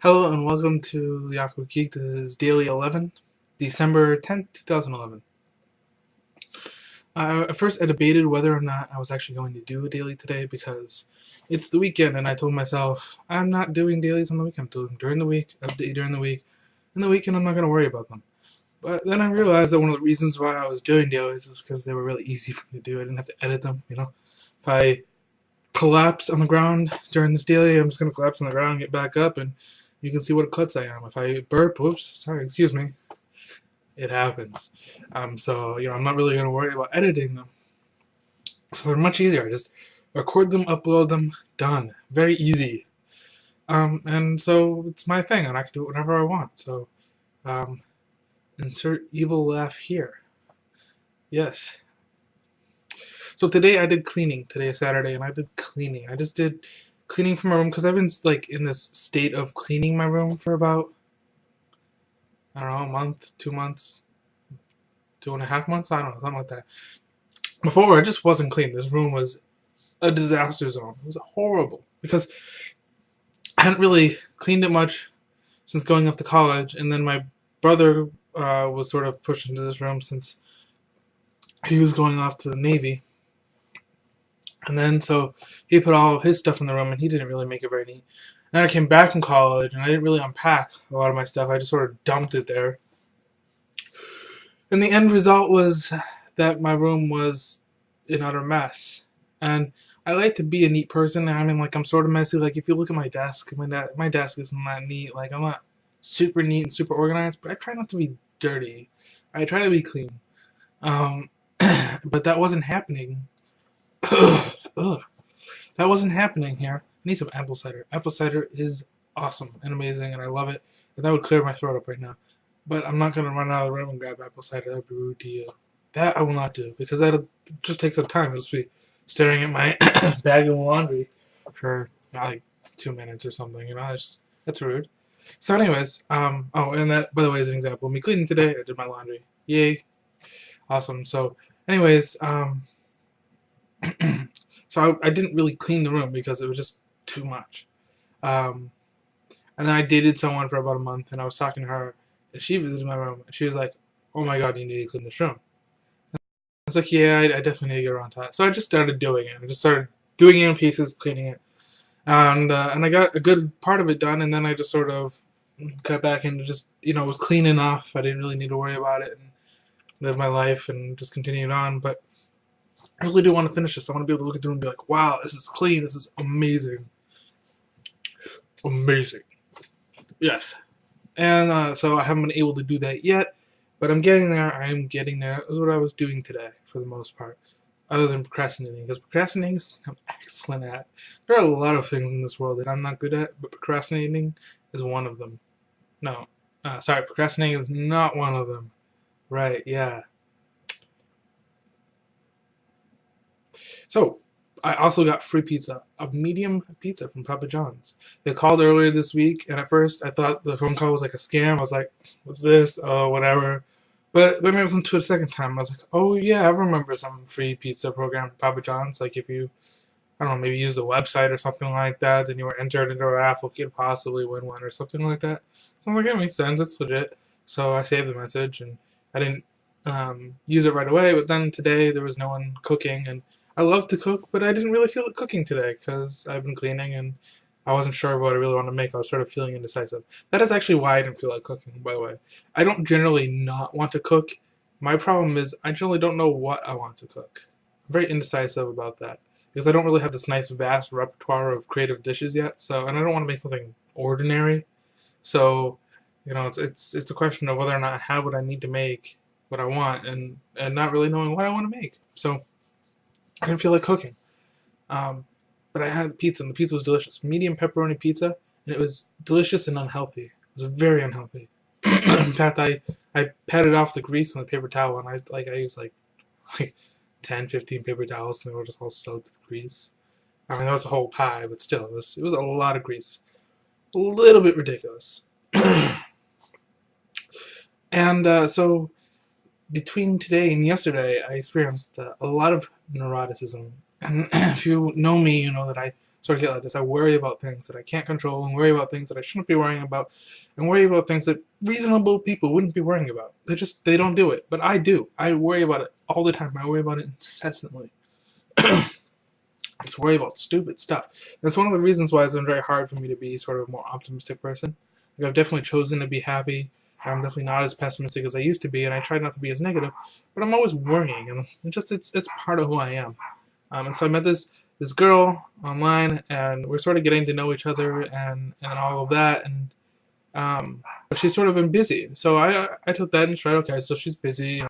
Hello and welcome to the AwkwardGEEK. This is Daily 11, December 10th, 2011. At first I debated whether or not I was actually going to do a daily today because it's the weekend and I told myself I'm not doing dailies on the weekend. I'm doing them during the week, update during the week, and the weekend I'm not going to worry about them. But then I realized that one of the reasons why I was doing dailies is because they were really easy for me to do. I didn't have to edit them, If I collapse on the ground during this daily, I'm just going to collapse on the ground and get back up, and you can see what a klutz I am. If I burp, whoops, sorry, excuse me, it happens. I'm not really going to worry about editing them. So they're much easier. I just record them, upload them, done. Very easy. And so it's my thing, and I can do it whenever I want. So, um, insert evil laugh here. Yes. So today I did cleaning. Today is Saturday, and I did cleaning. I just did cleaning for my room because I've been in this state of cleaning my room for about, I don't know, a month, 2 months, 2.5 months. I don't know, something like that. Before I just wasn't clean. This room was a disaster zone. It was horrible because I hadn't really cleaned it much since going off to college, and then my brother was sort of pushed into this room since he was going off to the Navy. And then so he put all of his stuff in the room, and he didn't really make it very neat. And then I came back from college, and I didn't really unpack a lot of my stuff. I just sort of dumped it there. And the end result was that my room was an utter mess. And I like to be a neat person. I mean, I'm sort of messy. Like, if you look at my desk, my desk isn't that neat. Like, I'm not super neat and super organized, but I try not to be dirty. I try to be clean. Um, but that wasn't happening. Ugh. That wasn't happening here. I need some apple cider. Apple cider is awesome and amazing, and I love it. And that would clear my throat up right now. But I'm not going to run out of the room and grab apple cider. That would be a rude deal. That I will not do, because that'll just take some time. It'll just be staring at my bag of laundry for like 2 minutes or something. That's rude. So anyways, and that, by the way, is an example of me cleaning today. I did my laundry. Yay. Awesome. So anyways, so I didn't really clean the room because it was just too much. Um, and then I dated someone for about a month, and I was talking to her, and she visited my room, and she was like, "Oh my God, you need to clean this room." I was like, "Yeah, I definitely need to get around to that." So I just started doing it. I just started doing it in pieces, cleaning it, and I got a good part of it done, and then I just sort of got back into just was clean enough. I didn't really need to worry about it and live my life and just continued on, but. I really do want to finish this. I want to be able to look at the room and be like, wow, this is clean. This is amazing. Amazing. Yes. And so I haven't been able to do that yet, but I'm getting there. I am getting there. That was what I was doing today for the most part, other than procrastinating, because procrastinating is something I'm excellent at. There are a lot of things in this world that I'm not good at, but procrastinating is one of them. No, sorry, procrastinating is not one of them. Right, yeah. So, I also got free pizza, a medium pizza from Papa John's. They called earlier this week, and at first I thought the phone call was like a scam. I was like, what's this? Oh, whatever. But then I listened to it a second time. I was like, oh, yeah, I remember some free pizza program from Papa John's. Like, if you, I don't know, maybe use the website or something like that, then you were entered into a raffle, you could possibly win one or something like that. So I was like, it makes sense. It's legit. So I saved the message, and I didn't use it right away. But then today there was no one cooking, and I love to cook, but I didn't really feel like cooking today because I've been cleaning and I wasn't sure what I really wanted to make. I was sort of feeling indecisive. That is actually why I didn't feel like cooking, by the way. I don't generally not want to cook. My problem is I generally don't know what I want to cook. I'm very indecisive about that because I don't really have this nice vast repertoire of creative dishes yet. So, and I don't want to make something ordinary. So, it's a question of whether or not I have what I need to make what I want, and not really knowing what I want to make. So I didn't feel like cooking. Um, but I had pizza, and the pizza was delicious. Medium pepperoni pizza, and it was delicious and unhealthy. It was very unhealthy. In fact, I patted off the grease on the paper towel, and I used like 10, 15 paper towels, and they were just all soaked with grease. I mean, that was a whole pie, but still, it was a lot of grease. A little bit ridiculous. And so between today and yesterday, I experienced a lot of neuroticism. And if you know me, you know that I sort of get like this. I worry about things that I can't control, and worry about things that I shouldn't be worrying about, and worry about things that reasonable people wouldn't be worrying about. They don't do it, but I do. I worry about it all the time. I worry about it incessantly. I just worry about stupid stuff. That's one of the reasons why it's been very hard for me to be sort of a more optimistic person. Like, I've definitely chosen to be happy. I'm definitely not as pessimistic as I used to be, and I try not to be as negative. But I'm always worrying, and it's part of who I am. And so I met this girl online, and we're sort of getting to know each other and all of that. And but she's sort of been busy, so I took that in stride. Okay, so she's busy.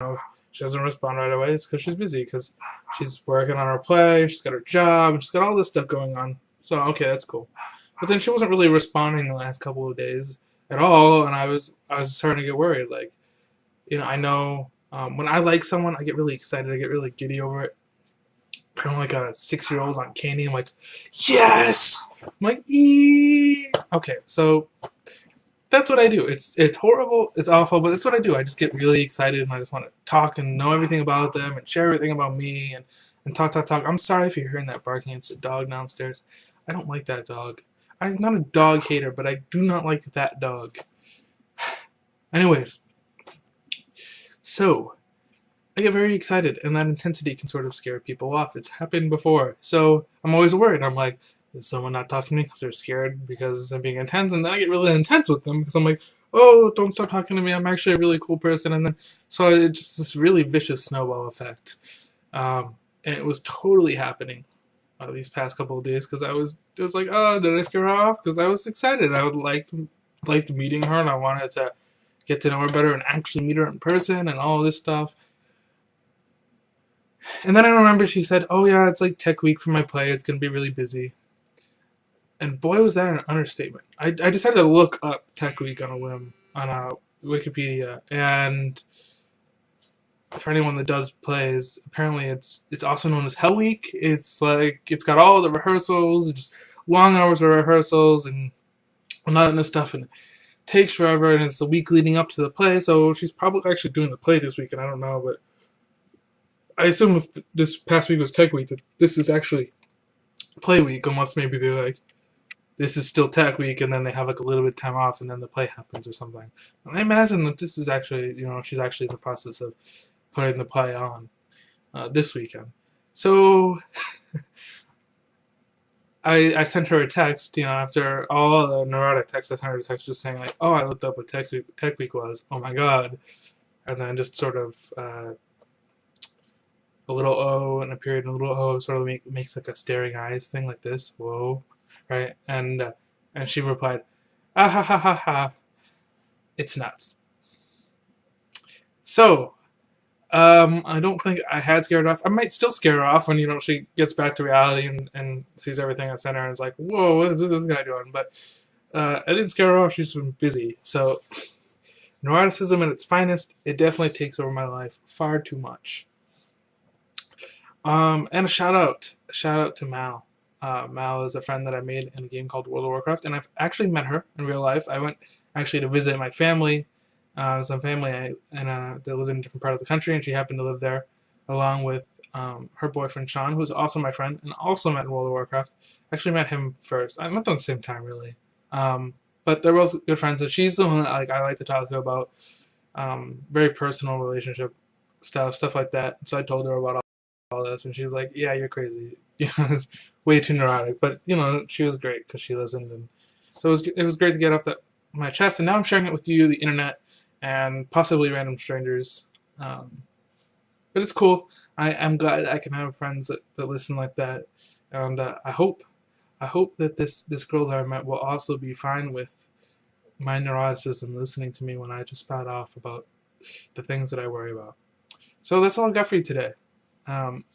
If she doesn't respond right away, it's because she's busy, because she's working on her play, she's got her job, and she's got all this stuff going on. So okay, that's cool. But then she wasn't really responding the last couple of days at all, and I was starting to get worried. Like, I know when I like someone, I get really excited, I get really giddy over it. I'm like a 6-year-old on candy. I'm like, yes! I'm like, eee! Okay, so that's what I do. It's horrible, it's awful, but that's what I do. I just get really excited, and I just want to talk and know everything about them and share everything about me and talk. I'm sorry if you're hearing that barking. It's a dog downstairs. I don't like that dog. I'm not a dog hater, but I do not like that dog. Anyways, so I get very excited, and that intensity can sort of scare people off. It's happened before, so I'm always worried. I'm like, is someone not talking to me because they're scared because I'm being intense? And then I get really intense with them because I'm like, oh, don't stop talking to me. I'm actually a really cool person. And then so it's just this really vicious snowball effect. And it was totally happening these past couple of days, because it was like, oh, did I scare her off? Because I was excited. I would liked meeting her, and I wanted to get to know her better and actually meet her in person and all this stuff. And then I remember she said, oh yeah, it's like tech week for my play. It's going to be really busy. And boy, was that an understatement. I decided to look up tech week on a whim on Wikipedia. And for anyone that does plays, apparently it's also known as Hell Week. It's like, it's got all the rehearsals, just long hours of rehearsals and all that stuff, and it takes forever, and it's the week leading up to the play. So she's probably actually doing the play this week, and I don't know, but I assume if this past week was tech week, that this is actually play week, unless maybe they're like, this is still tech week, and then they have like a little bit of time off, and then the play happens or something. And I imagine that this is actually, she's actually in the process of putting the play on this weekend. So I sent her a text, after all the neurotic texts, I sent her a text just saying like, oh, I looked up what tech week was. Oh my god. And then just sort of a little O and a period and a little O sort of makes like a staring eyes thing like this. Whoa. Right? And she replied, ah ha ha ha ha. It's nuts. So, I don't think I had scared her off. I might still scare her off when, she gets back to reality and sees everything I sent her and is like, whoa, what is this guy doing? But I didn't scare her off. She's been busy. So, neuroticism at its finest, it definitely takes over my life far too much. And a shout out to Mal. Mal is a friend that I made in a game called World of Warcraft, and I've actually met her in real life. I went actually to visit my family. Some family they live in a different part of the country, and she happened to live there, along with her boyfriend Sean, who's also my friend and also met in World of Warcraft. Actually met him first. I met them at the same time, really. But they're both good friends, and she's the one that I like to talk to about very personal relationship stuff like that. So I told her about all this, and she's like, "Yeah, you're crazy. It's way too neurotic." But she was great because she listened, and so it was great to get off my chest. And now I'm sharing it with you, the internet, and possibly random strangers. But it's cool. I'm glad I can have friends that listen like that, and I hope that this girl that I met will also be fine with my neuroticism, listening to me when I just spout off about the things that I worry about. So that's all I got for you today.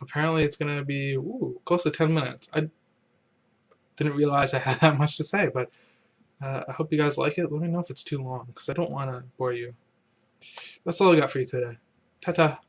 Apparently it's going to be close to 10 minutes. I didn't realize I had that much to say, but I hope you guys like it. Let me know if it's too long, because I don't want to bore you. That's all I got for you today. Ta-ta.